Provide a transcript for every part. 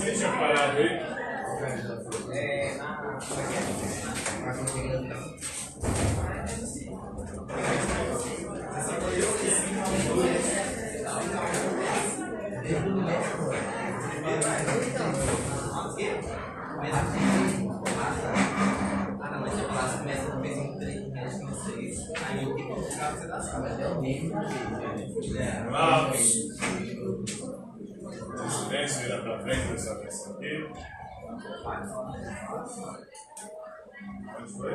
Deixa parado aí. Vamos. Silêncio, vira para frente dessa peça aqui. Onde foi?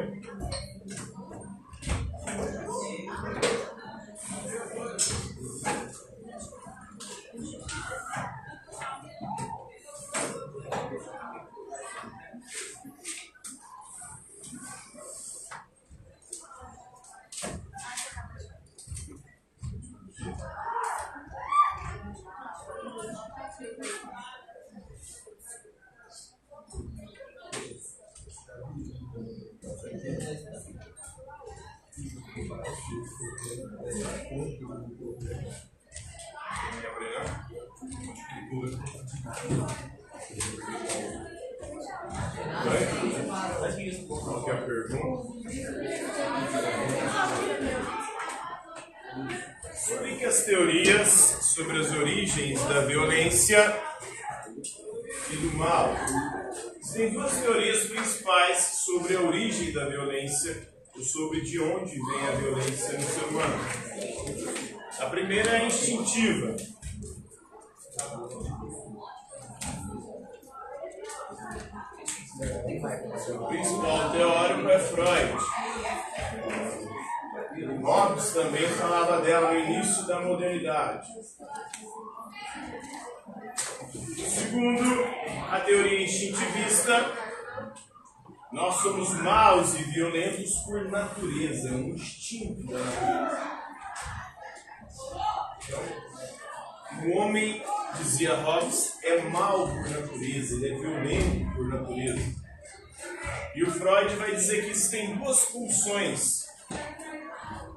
Qual que é a pergunta? Explique as teorias sobre as origens da violência e do mal. Tem duas teorias principais sobre a origem da violência ou sobre de onde vem a violência no ser humano. A primeira é instintiva. O principal teórico é Freud. Hobbes também falava dela no início da modernidade. Segundo a teoria instintivista, nós somos maus e violentos por natureza, é um instinto da natureza. O homem, dizia Hobbes, é mau por natureza, ele é violento por natureza. E o Freud vai dizer que existem duas pulsões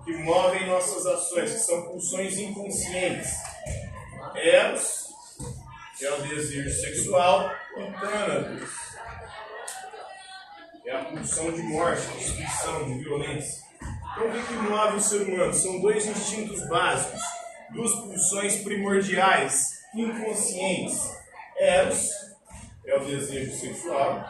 que movem nossas ações, que são pulsões inconscientes. Eros, que é o desejo sexual, e Thanatos, que é a pulsão de morte, de destruição, de violência. Então o que move o ser humano? São dois instintos básicos, duas pulsões primordiais, inconscientes. Eros, é o desejo sexual.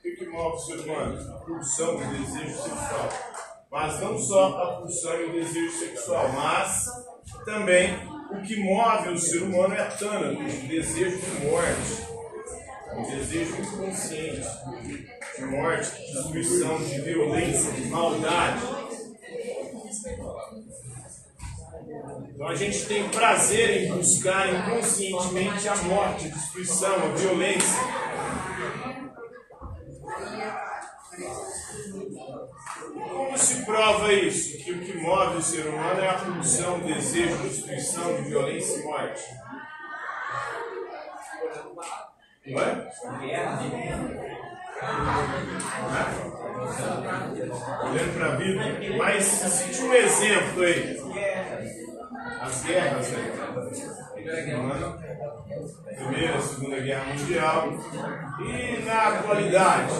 O que move o ser humano? A pulsão do desejo sexual. Mas não só a pulsão e o desejo sexual, mas também o que move o ser humano é a Thanatos, o desejo de morte, o desejo inconsciente de morte, de destruição, de violência, de maldade. Então a gente tem prazer em buscar inconscientemente a morte, a destruição, a violência. Como se prova isso? Que o que move o ser humano é a pulsão, o desejo, a destruição, de violência e morte. Não é? Olhando para a Bíblia. Mas cite um exemplo aí. As guerras, né? Primeira, Segunda Guerra Mundial. E na atualidade,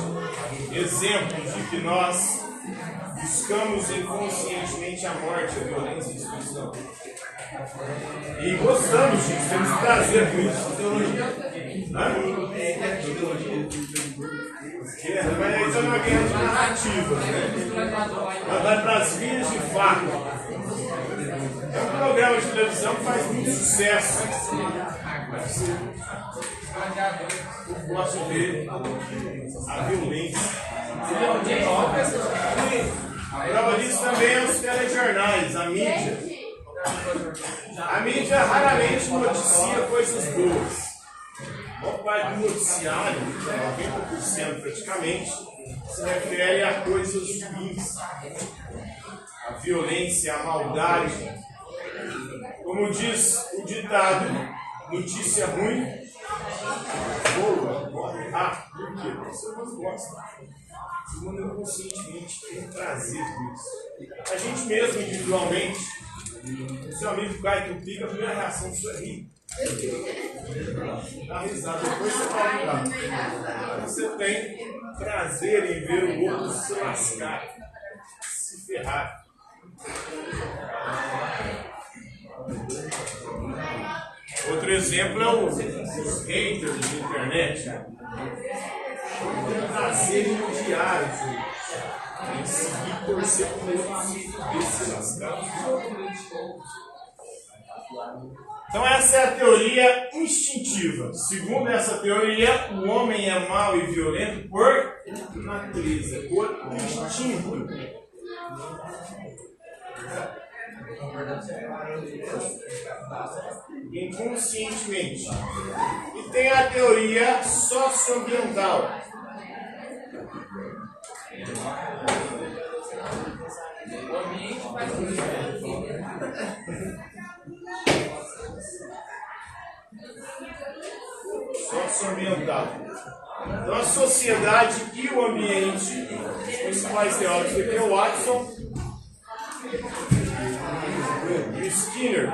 exemplos de que nós buscamos inconscientemente a morte, a violência e a destruição. E gostamos disso, temos prazer com isso. Teologia. Guerra, mas aí está uma guerra de narrativas, né? Ela vai para as vias de fato. É um programa de televisão que faz muito sucesso. Eu gosto de ver a violência. A prova disso também é os telejornais, a mídia. A mídia raramente noticia coisas boas. A maior parte do noticiário, 90% praticamente, se refere a coisas ruins. A violência, a maldade. Como diz o ditado, notícia ruim, boa, morre rápido. Por quê? Porque você não gosta. O mundo inconscientemente tem um prazer com isso. A gente mesmo, individualmente, o seu amigo cai que pica, a primeira reação sua é rir. Dá risada, depois você vai ligar. Você tem prazer em ver o outro se lascar, se ferrar. Outro exemplo é os haters da internet. Tem prazer em odiar os outros, em seguir, torcer por outros e se lascar. Então essa é a teoria instintiva. Segundo essa teoria, o homem é mau e violento por natureza, por instinto. Inconscientemente. E tem a teoria socioambiental. Socioambiental. Então a sociedade e o ambiente, os principais teóricos aqui é o Watson e o Skinner.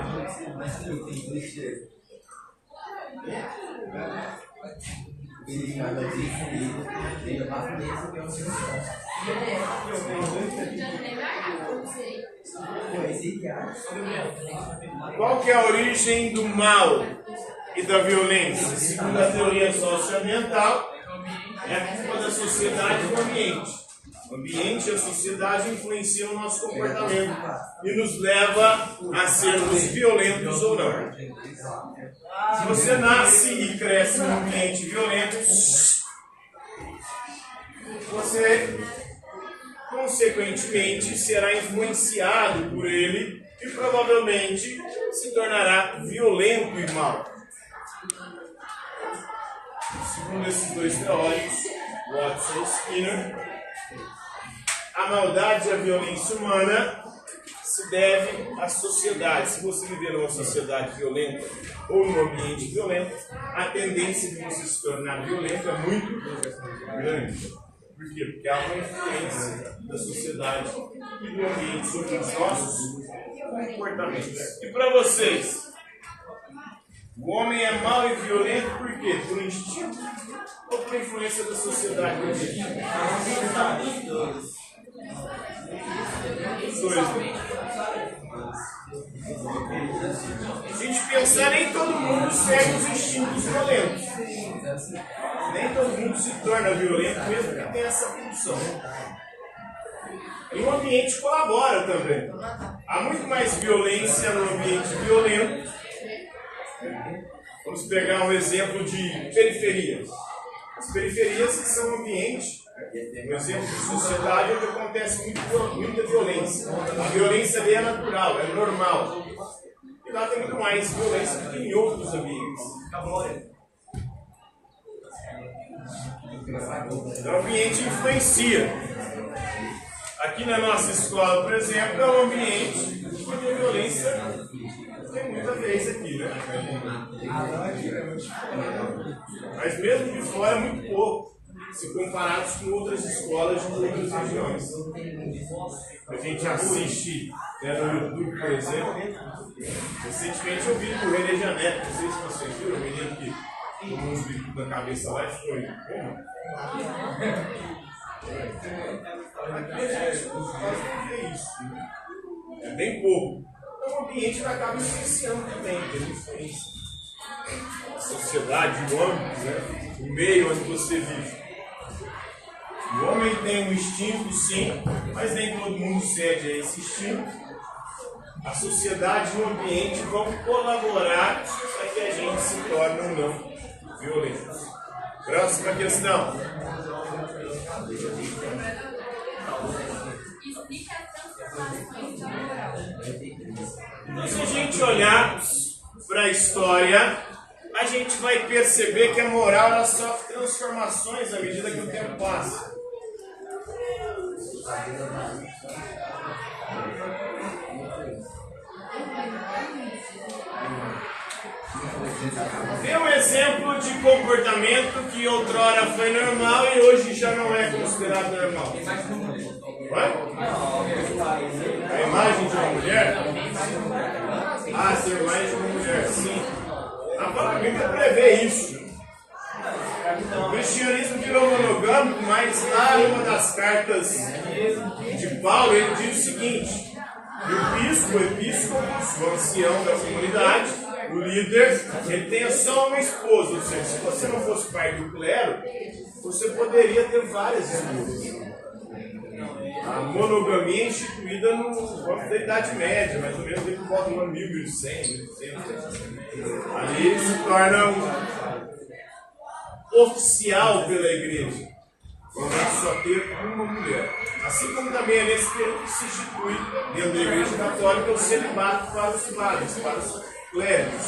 Qual que é a origem do mal e da violência? Segundo a teoria socioambiental, é a culpa da sociedade e do ambiente. O ambiente e a sociedade influenciam o nosso comportamento e nos leva a sermos violentos ou não. Se você nasce e cresce num ambiente violento, você consequentemente será influenciado por ele e provavelmente se tornará violento e mau. Segundo esses dois teóricos, Watson e Skinner, a maldade e a violência humana se deve à sociedade. Se você viver numa sociedade violenta ou num ambiente violento, a tendência de você se tornar violento é muito grande. Por quê? Porque há uma influência da sociedade e do ambiente sobre os nossos comportamentos. E para vocês, o homem é mau e violento por quê? Por instinto ou por influência da sociedade? Se a gente pensar, nem todo mundo segue os instintos violentos. Nem todo mundo se torna violento, mesmo que tenha essa função. E o ambiente colabora também. Há muito mais violência no ambiente violento. Vamos pegar um exemplo de periferias. As periferias são ambientes, um exemplo de sociedade onde acontece muita violência. A violência ali é natural, é normal. E lá tem muito mais violência do que em outros ambientes. Então o ambiente influencia. Aqui na nossa escola, por exemplo, é um ambiente onde a violência tem muita vez aqui, né? Mas mesmo de fora é muito pouco, se comparados com outras escolas de outras regiões. A gente assiste, né, no YouTube, por exemplo. Recentemente eu vi o René Janete, não sei se vocês viram, o menino que tomou uns gritos na cabeça lá e foi como? Aqui a gente quase não vê isso, né? É bem pouco. Então o ambiente acaba influenciando também, tem influência. A sociedade, o âmbito, né? O meio onde você vive. O homem tem um instinto, sim, mas nem todo mundo cede a esse instinto. A sociedade e o ambiente vão colaborar para que a gente se torne ou não violento. Próxima questão. Se a gente olhar para a história, a gente vai perceber que a moral ela sofre transformações à medida que o tempo passa. Tem um exemplo de comportamento que outrora foi normal e hoje já não é considerado normal. Vai? A imagem de uma mulher? Ah, ser mais de uma mulher, sim. A própria Bíblia prevê isso. O cristianismo virou monogâmico, mas lá em uma das cartas de Paulo ele diz o seguinte: o episcopos, o ancião da comunidade, o líder, ele tenha só uma esposa. Ou seja, se você não fosse parte do clero, você poderia ter várias esposas. A monogamia é instituída no campo da Idade Média, mais ou menos desde o volta do ano 1100, 1200. Ali se torna oficial pela igreja. Vamos só ter uma mulher. Assim como também é nesse período que se institui dentro da igreja católica o celibato para os padres, para os clérigos.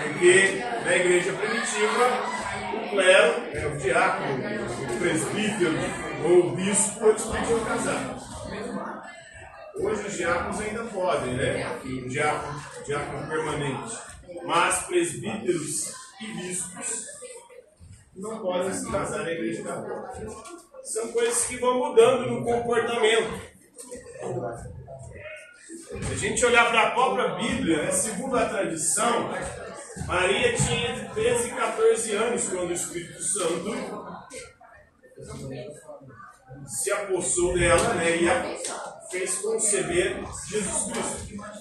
Porque na igreja primitiva, o clero, o diácono, o presbítero ou o bispo, eles podiam casar. Hoje os diáconos ainda podem, né? O diácono permanente. Mas presbíteros e bispos não podem se casar na igreja católica. São coisas que vão mudando no comportamento. Se a gente olhar para a própria Bíblia, né, segundo a tradição, Maria tinha entre 13 e 14 anos quando o Espírito Santo se apossou dela, né, e a fez conceber Jesus Cristo.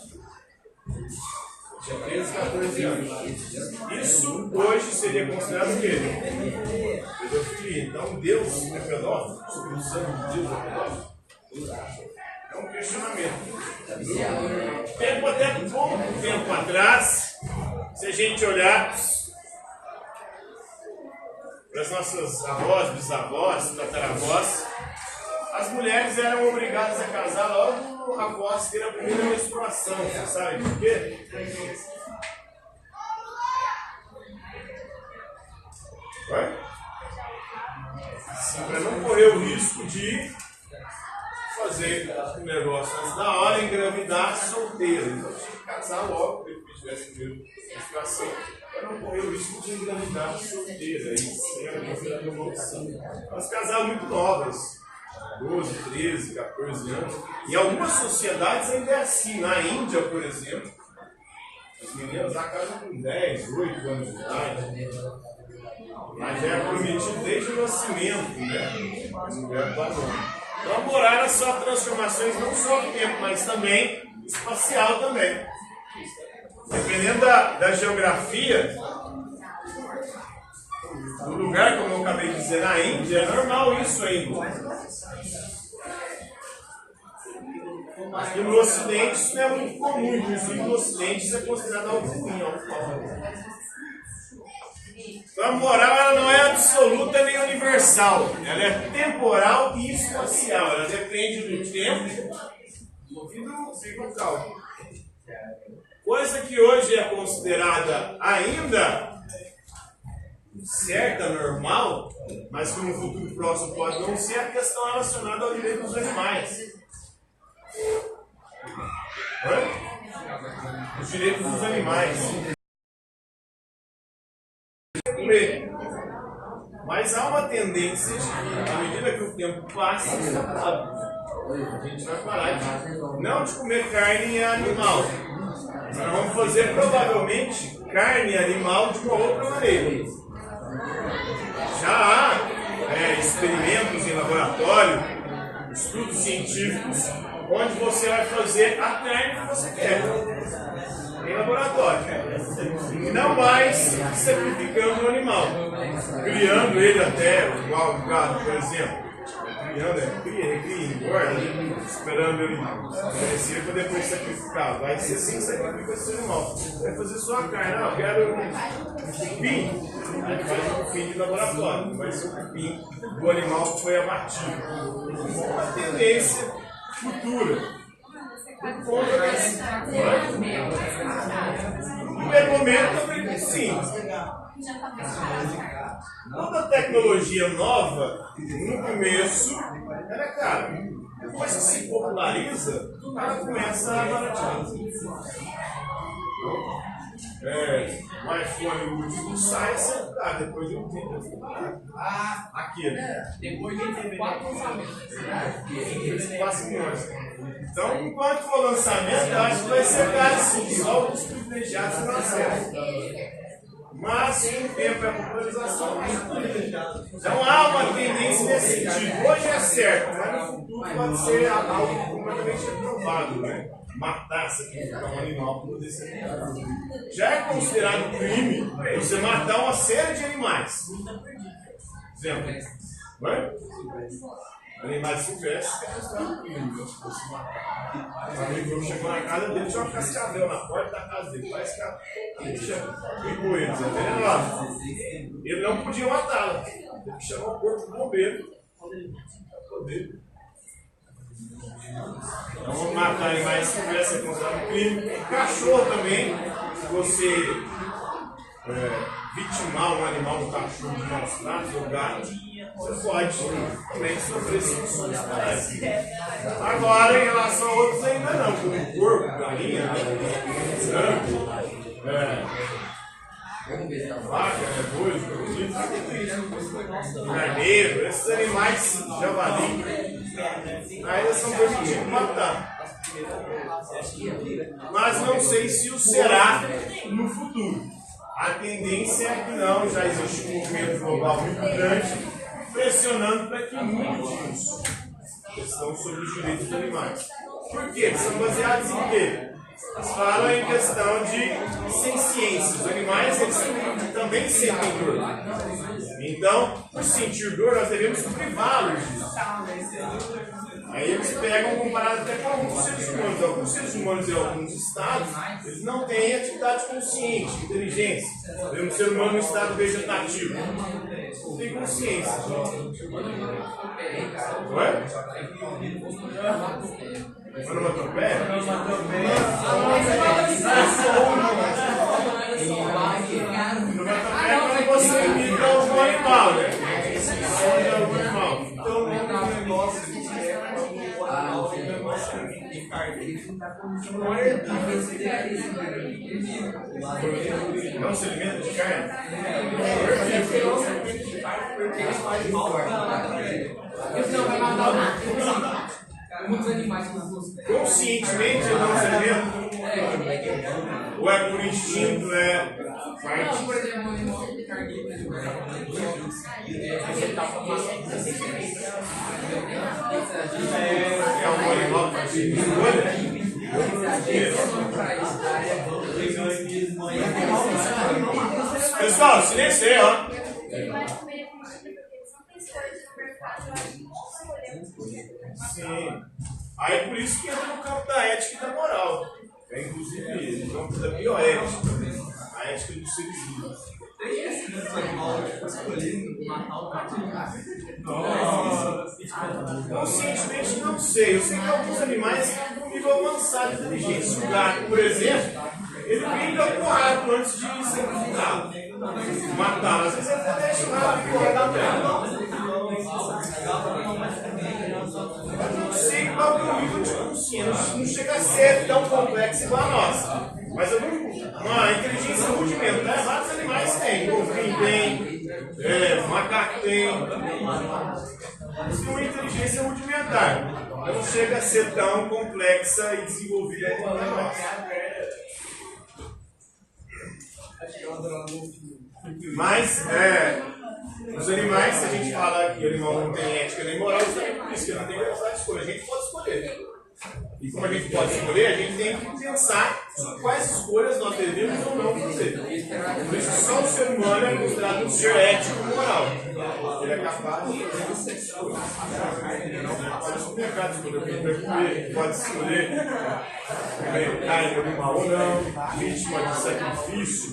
Tinha 13, 14 anos. Isso hoje seria considerado o quê? Pedofilia. Então Deus é pedófilo? O Espírito Santo de Deus é pedófilo? É um questionamento. Até pouco tempo atrás, se a gente olhar para as nossas avós, bisavós, tataravós, as mulheres eram obrigadas a casar logo após ter a primeira menstruação. Você sabe por quê? Vai? Para não correr o risco de fazer um negócio antes da hora, engravidar solteiro. Então tinha que casar logo depois que tivesse a primeira menstruação, para não correr o risco de engravidar solteira. Isso era considerado uma opção. Elas casavam muito novas. 12, 13, 14 anos. Em algumas sociedades ainda é assim. Na Índia, por exemplo, as meninas lá casam com 10, 8 anos de idade. Mas é prometido desde o nascimento, né? A mulher padrão. Então a moral era só transformações não só do tempo, mas também espacial também. Dependendo da geografia, do lugar, como eu acabei de dizer, na Índia, é normal isso ainda. Aqui no Ocidente isso não é muito comum, inclusive no Ocidente isso é considerado algo ruim, algo mal. Então a moral ela não é absoluta nem universal, ela é temporal e espacial, ela depende do tempo e do local. Coisa que hoje é considerada ainda certa, normal, mas que no futuro próximo pode não ser, a questão relacionada ao direito dos animais. Os direitos dos animais. Mas há uma tendência de, à medida que o tempo passa, a gente vai parar não de comer carne animal. Nós vamos fazer provavelmente carne animal de uma outra maneira. Já há experimentos em laboratório, estudos científicos, onde você vai fazer a carne que você quer em laboratório. Não mais sacrificando o animal, criando ele até, igual o gado, por exemplo. Criando, recria, engorda, esperando ele crescer para depois sacrificar. Vai ser assim que sacrifica esse animal. Vai fazer só a carne. Não, eu quero um cupim. Aí faz um cupim de laboratório. Não vai ser um cupim do animal que foi abatido. Uma tendência futura. Por conta desse. No primeiro momento, muito simples. Toda tecnologia nova, no começo, ela é cara. Depois que se populariza, ela começa a baratear. O iPhone, o último sai, você tá, depois de um tempo. Aqui, depois de 4 lançamentos. Então, enquanto for lançamento, eu acho que vai ser caro sim, só os privilegiados não acessam. Mas, com o tempo e a popularização, então há uma tendência nesse sentido. Hoje é certo, mas no futuro pode ser algo completamente reprovado, né? Matar um animal para poder ser criado. Já é considerado crime você matar uma série de animais. Exemplo, não é? Animais silvestres é considerado crime, se você matar. Um amigo meu chegou na casa dele, tinha uma cascavel na porta da casa dele. Parece que a bicha pegou eles, é venenosa. Ele não podia matá-la. Ele chamou o corpo do bombeiro para poder. Então, matar animais silvestres é considerado crime. Cachorro também, se você vitimar um animal, um cachorro de maus tratos ou gato, você pode também sofrer sanções penais. Agora, em relação a outros, ainda não, como porco, galinha, frango, vaca, boi, carneiro, esses animais javali, ainda são coisas que tinham que matar. Mas não sei se o será no futuro. A tendência é que não, já existe um movimento global muito grande pressionando para que mude isso. Questão sobre os direitos dos animais. Por quê? Eles são baseados em quê? Eles falam em questão de senciência. Os animais eles também sentem dor. Então, por sentir dor, nós devemos privá-los disso. Aí eles pegam comparado até com alguns seres humanos. Alguns seres humanos em alguns estados, eles não têm atividade consciente, inteligência. Vemos ser humano no estado vegetativo. Não tem consciência. Ué? Onomatopeia? Onomatopeia é quando você imita algum animal, né? Algum animal. Então, o negócio não se alimenta de carne? Muitos animais conscientemente ele não se alimenta? Ou é por instinto, não, por exemplo, um animal carnívoro é um animal que faz escolha? Pessoal, silêncio aí, ó. Sim. Aí por isso que entra no campo da ética e da moral. Inclusive no campo da bioética também. A ética dos seres vivos. Tem esse animal escolhendo matar o conscientemente não sei. Eu sei que alguns animais têm um nível avançado de inteligência. O gato, por exemplo, ele brinca com o rato antes de sacrificá-lo. Matar. Às vezes ele até deixa o rato cortar pra eu não sei qual é o nível de consciência. Não chega a ser tão complexo igual a nossa. Mas uma inteligência rudimentar, vários animais têm. Golfinho tem, macaco tem. Isso é uma inteligência rudimentar. Não chega a ser tão complexa e desenvolvida como a nossa. Mas, os animais, se a gente fala que o animal não tem ética nem moral, justamente por isso que ele não tem capacidade de escolha. A gente pode escolher. E como a gente pode escolher, a gente tem que pensar sobre quais escolhas nós devemos ou não fazer. Por isso, só o ser humano é considerado um ser ético e moral. Ele é capaz de fazer escolha. Pode explicar de escolha o que ele vai comer, pode escolher carne de animal ou não, vítima de sacrifício,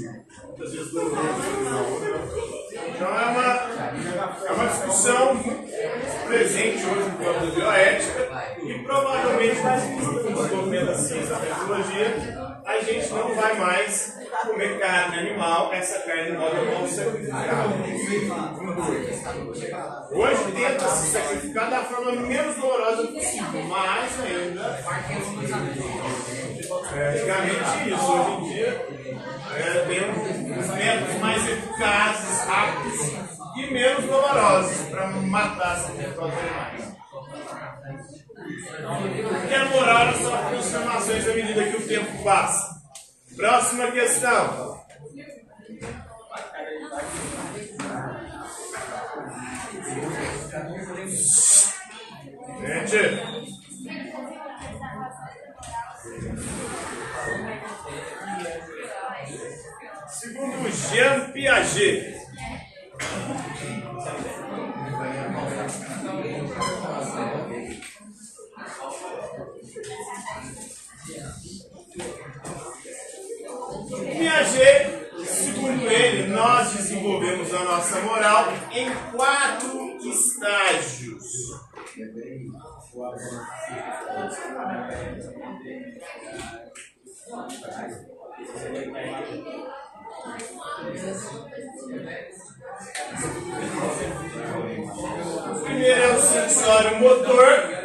muitas vezes doloroso de animal ou não. Então é uma discussão muito presente hoje no campo da bioética e provavelmente mais no desenvolvimento da ciência e da tecnologia, a a gente não vai mais comer carne animal, essa carne animal é sacrificada. Hoje tenta se sacrificar da forma menos dolorosa possível, mas ainda antigamente isso, hoje em dia tem uns métodos mais eficazes, rápidos e menos dolorosos para matar esses animais. Porque a moral são transformações à medida que o tempo passa. Próxima questão. Gente. Segundo Jean Piaget. Piaget, segundo ele, nós desenvolvemos a nossa moral em 4 estágios. O primeiro é o sensório motor.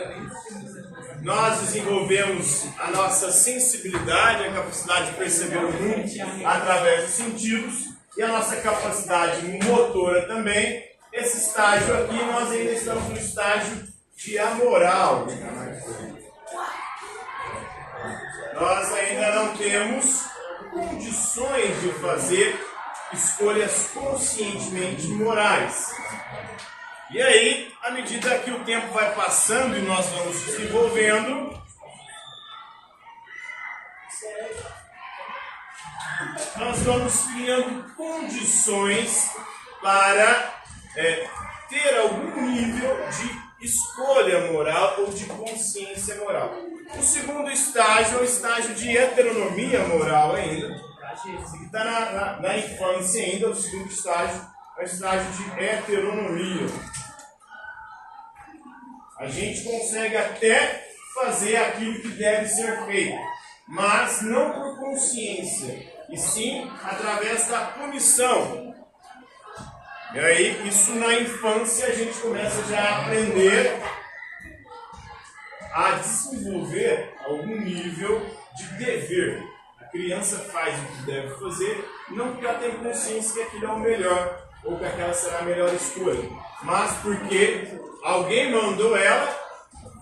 Nós desenvolvemos a nossa sensibilidade, a capacidade de perceber o mundo através dos sentidos e a nossa capacidade motora também. Esse estágio aqui, nós ainda estamos no estágio de amoral. Nós ainda não temos condições de fazer escolhas conscientemente morais. E aí, à medida que o tempo vai passando e nós vamos desenvolvendo, nós vamos criando condições para ter algum nível de escolha moral ou de consciência moral. O segundo estágio é o estágio de heteronomia moral ainda, que está na infância ainda. O segundo estágio é o estágio de heteronomia. A gente consegue até fazer aquilo que deve ser feito, mas não por consciência, e sim através da punição. E aí, isso na infância, a gente começa já a aprender a desenvolver algum nível de dever. A criança faz o que deve fazer, não porque ela tem consciência que aquilo é o melhor, ou que aquela será a melhor escolha, mas porque alguém mandou ela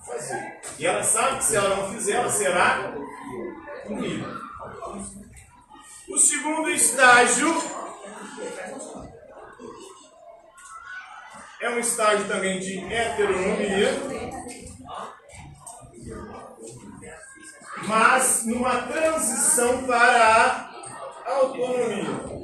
fazer. E ela sabe que se ela não fizer, ela será punida. O segundo estágio é um estágio também de heteronomia, mas numa transição para a autonomia.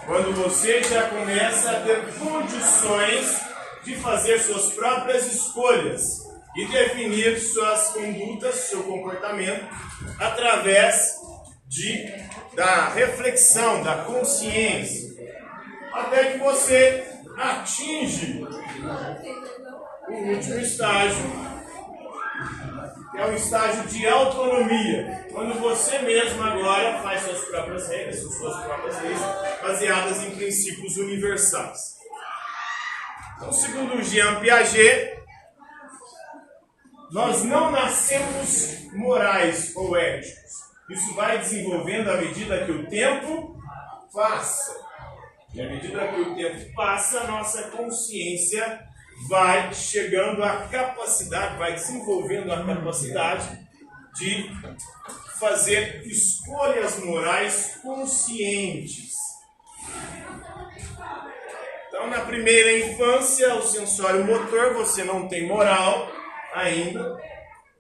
Quando você já começa a ter condições de fazer suas próprias escolhas e definir suas condutas, seu comportamento, através da reflexão, da consciência, até que você atinge o último estágio, que é o estágio de autonomia, quando você mesmo agora faz suas próprias regras, suas próprias leis, baseadas em princípios universais. Então, segundo Jean Piaget, nós não nascemos morais ou éticos. Isso vai desenvolvendo à medida que o tempo passa. E à medida que o tempo passa, a nossa consciência vai chegando à capacidade, vai desenvolvendo a capacidade de fazer escolhas morais conscientes. Então, na primeira infância, o sensório motor, você não tem moral ainda,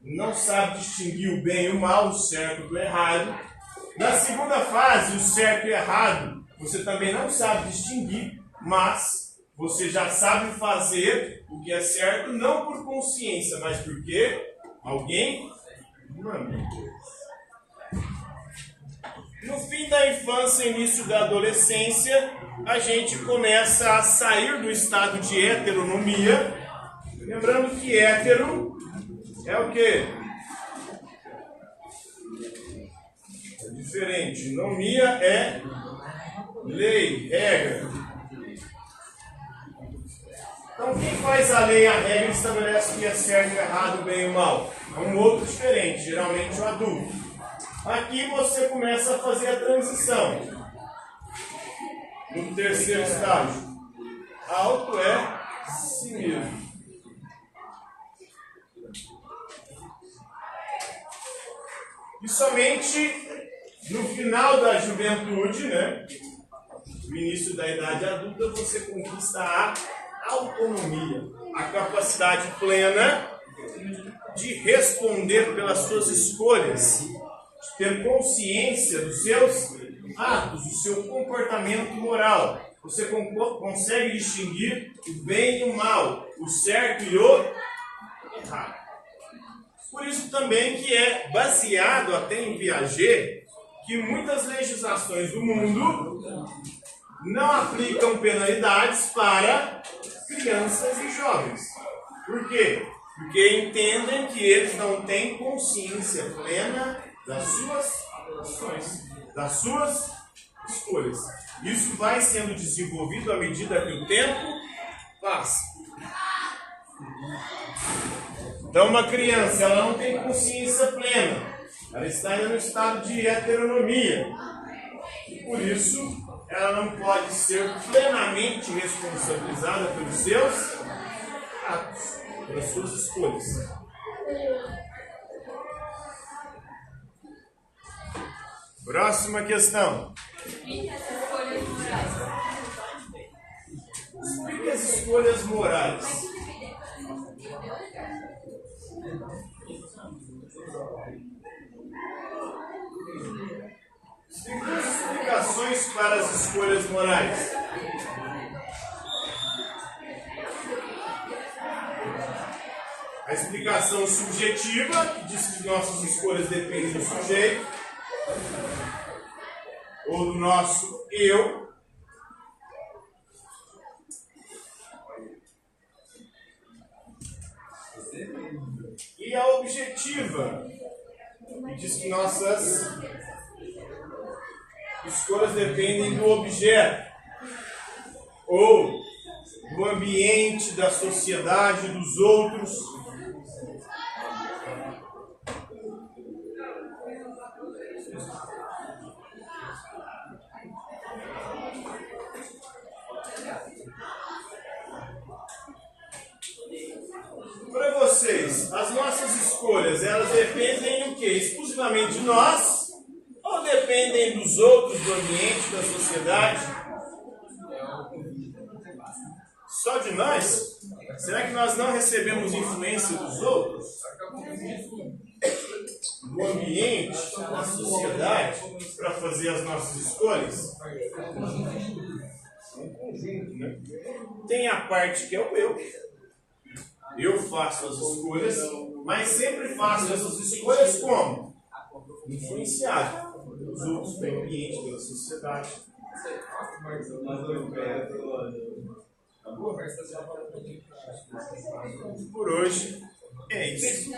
não sabe distinguir o bem e o mal, o certo do errado. Na segunda fase, o certo e o errado, você também não sabe distinguir, mas você já sabe fazer o que é certo, não por consciência, mas porque alguém mandou. No fim da infância e início da adolescência, a gente começa a sair do estado de heteronomia. Lembrando que hétero é o quê? diferente. Nomia é lei, regra. Então, quem faz a lei, a regra, estabelece o que é certo, errado, bem ou mal. É um outro diferente, geralmente o adulto. Aqui você começa a fazer a transição. No terceiro estágio. Auto é si mesmo. E somente no final da juventude, né, no início da idade adulta, você conquista a autonomia, a capacidade plena de responder pelas suas escolhas, de ter consciência dos seus atos, do seu comportamento moral. Você consegue distinguir o bem e o mal, o certo e o errado. Por isso também que é baseado até em Piaget que muitas legislações do mundo não aplicam penalidades para crianças e jovens. Por quê? Porque entendem que eles não têm consciência plena das suas ações, das suas escolhas. Isso vai sendo desenvolvido à medida que o tempo passa. Então, uma criança, ela não tem consciência plena. Ela está ainda no estado de heteronomia. E por isso, ela não pode ser plenamente responsabilizada pelos seus atos, pelas suas escolhas. Próxima questão. Explique as escolhas morais. Tem duas explicações para as escolhas morais. A explicação subjetiva, que diz que nossas escolhas dependem do sujeito, ou do nosso eu. E a objetiva, que diz que nossas escolhas dependem do objeto, ou do ambiente, da sociedade, dos outros. Para vocês, as nossas escolhas, elas dependem do quê? Exclusivamente de nós? Ou dependem dos outros, do ambiente, da sociedade? Só de nós? Será que nós não recebemos influência dos outros? Do ambiente, da sociedade, para fazer as nossas escolhas? É um conjunto, né? Tem a parte que é o eu. Eu faço as escolhas, mas sempre faço essas escolhas como? Influenciado pelos outros, pelo ambiente, pela sociedade. Por hoje é isso.